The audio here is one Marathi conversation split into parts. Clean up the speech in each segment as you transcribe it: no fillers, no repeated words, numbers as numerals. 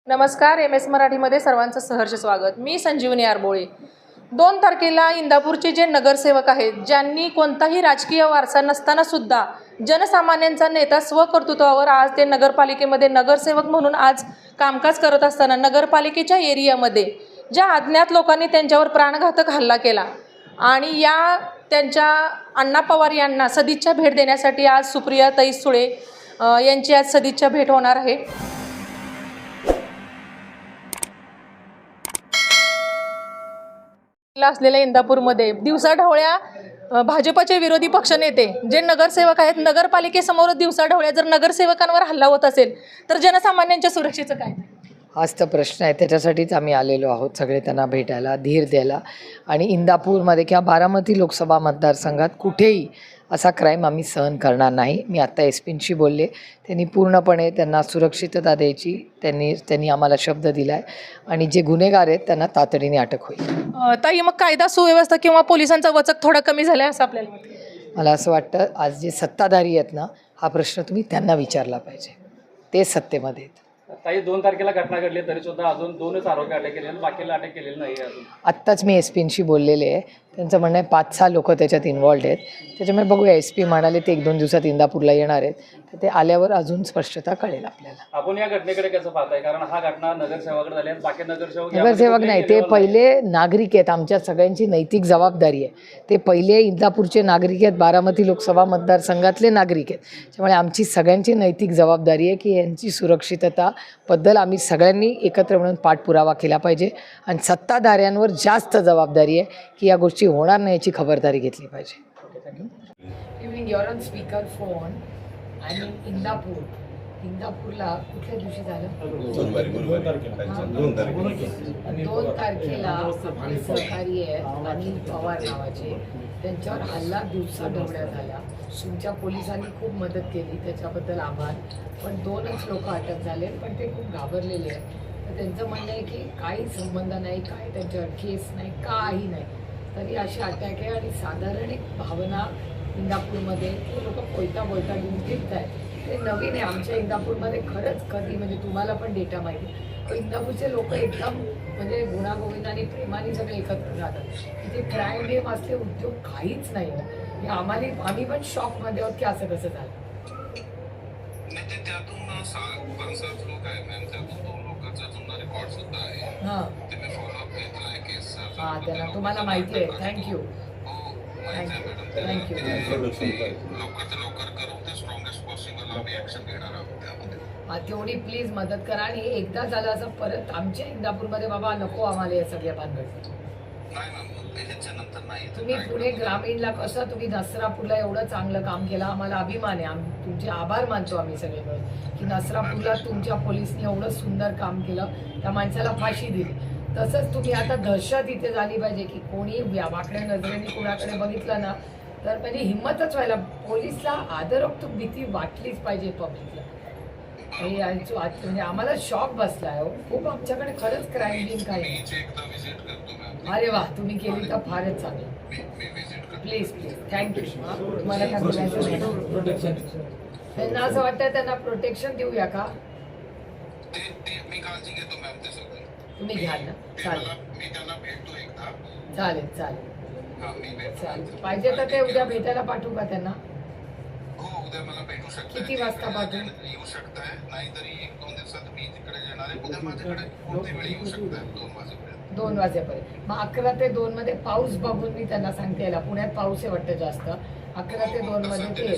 नमस्कार. MS मराठीमध्ये सर्वांचं सहर्ष स्वागत. मी संजीवनी आरबोळे. 2 तारखेला इंदापूरचे जे नगरसेवक आहेत, ज्यांनी कोणताही राजकीय वारसा नसताना सुद्धा जनसामान्यांचा नेता स्वकर्तृत्वावर आज ते नगरपालिकेमध्ये नगरसेवक म्हणून आज कामकाज करत असताना नगरपालिकेच्या एरियामध्ये ज्या अज्ञात लोकांनी त्यांच्यावर प्राणघातक हल्ला केला आणि त्यांच्या अण्णा पवार यांना सदिच्छा भेट देण्यासाठी आज सुप्रियाताई सुळे यांची आज सदिच्छा भेट होणार आहे. असलेल्या इंदापूरमध्ये दिवसाढवळ्या भाजपचे विरोधी पक्षनेते जे नगरसेवक आहेत, नगरपालिकेसमोर दिवसाढवळ्या जर नगरसेवकांवर हल्ला होत असेल तर जनसामान्यांच्या सुरक्षेचं काय? हाच तर प्रश्न आहे. त्याच्यासाठीच आम्ही आलेलो आहोत सगळे त्यांना भेटायला, धीर द्यायला. आणि इंदापूरमध्ये किंवा बारामती लोकसभा मतदारसंघात कुठेही असा क्राईम आम्ही सहन करणार नाही. मी आत्ता SP-शी बोलले, त्यांनी पूर्णपणे त्यांना सुरक्षितता द्यायची त्यांनी आम्हाला शब्द दिला आहे आणि जे गुन्हेगार आहेत त्यांना तातडीने अटक होईल. ताई, मग कायदा सुव्यवस्था किंवा पोलिसांचा वचक थोडा कमी झाला आहे असं आपल्याला वाटतं? मला असं वाटतं आज जे सत्ताधारी आहेत ना, हा प्रश्न तुम्ही त्यांना विचारला पाहिजे. ते सत्तेमध्ये आहेत. ताई, 2 तारखेला घटना घडली तरी सुद्धा अजून 2च आरोपी अटक केलेले, बाकीला अटक केलेली नाही अजून. आत्ताच मी SP-शी बोललेले आहे. त्यांचं म्हणणं आहे 5-6 लोक त्याच्यात इन्वॉल्ड आहेत. त्याच्यामुळे बघूया. SP म्हणाले ते 1-2 दिवसात इंदापूरला येणार आहेत, तर ते आल्यावर अजून स्पष्टता कळेल आपल्याला. आपण या घटनेकडे कसं पाहताय? कारण हा घटना नगरसेवकाकडे झाली आहे, बाकी नगरसेवक नाही, ते पहिले नागरिक आहेत. आमच्या सगळ्यांची नैतिक जबाबदारी आहे. ते पहिले इंदापूरचे नागरिक आहेत, बारामती लोकसभा मतदारसंघातले नागरिक आहेत. त्यामुळे आमची सगळ्यांची नैतिक जबाबदारी आहे की यांची सुरक्षितताबद्दल आम्ही सगळ्यांनी एकत्र मिळून पाठपुरावा केला पाहिजे आणि सत्ताधाऱ्यांवर जास्त जबाबदारी आहे की या गोष्टी होणार नाही याची खबरदारी घेतली पाहिजे. स्पीकर फोन आणि इंदापूरला कुठल्या दिवशी झालं? 2 तारखेला आपले सहकारी आहेत अनिल पवार नावाचे, त्यांच्यावर हल्ला दिवसाढवळ्या झाला. तुमच्या पोलिसांनी खूप मदत केली, त्याच्याबद्दल आभार. पण 2च लोक अटक झाले, पण ते खूप घाबरलेले आहेत. तर त्यांचं म्हणणं आहे की काही संबंध नाही, काय त्यांच्यावर केस नाही, काही नाही, तरी अशी अटॅक आहे. आणि साधारण एक भावना इंदापूरमध्ये ते लोक बोलता घेऊन फिरत आहेत. ते नवीन आहे आमच्या इंदापूरमध्ये. खरंच कधी म्हणजे तुम्हाला पण डेटा माहिती आहे, इंदापूरचे लोक एकदम म्हणजे गुणागोविंदाने प्रेमाने सगळे एकत्र राहतात. इथे क्राईम गेम असले उद्योग काहीच नाही आहे. आम्ही पण शॉकमध्ये आहोत की असं कसं झालं. हां, त्यांना तुम्हाला माहिती आहे. थँक्यू. तेवढी प्लीज मदत करा. आणि एकदा झालं असं परत आमच्या इंदापूरमध्ये बाबा नको आम्हाला या सगळ्या भानगडीत. तुम्ही पुणे ग्रामीणला कसं तुम्ही नसरापूरला एवढं चांगलं काम केलं, आम्हाला अभिमान आहे. तुमचे आभार मानतो आम्ही सगळे मिळून की नसरापूरला तुमच्या पोलिसनी एवढं सुंदर काम केलं, त्या माणसाला फाशी दिली. तसंच तुम्ही आता दहशत इथे झाली पाहिजे की कोणी वाकड्या नजरेने कोणाकडे बघितलं ना तर म्हणजे हिंमतच व्हायला. पोलिसला आदरोक्त भीती वाटलीच पाहिजे पब्लिकला. म्हणजे आम्हाला शॉक बसला आहे खूप. आमच्याकडे खरंच क्राईम बिम काही. अरे वा, तुम्ही केली तर फारच चांगलं. Please thank you. तुम्हाला काय बोलायचं? त्यांना असं वाटतं त्यांना प्रोटेक्शन देऊया का? तुम्ही घ्याल ना? चालेल. पाहिजे तर ते उद्या भेटायला पाठवू का त्यांना? किती वाजता पाठवू? 2 वाजेपर्यंत. मग 11 ते 2 मध्ये पाऊस बघून मी त्यांना सांगते यायला. पुण्यात पाऊस आहे वाटतं जास्त. 11 ते 2 मध्ये ते.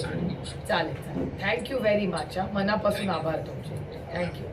चालेल. Thank you very much. मनापासून आभार तुमचे. थँक्यू.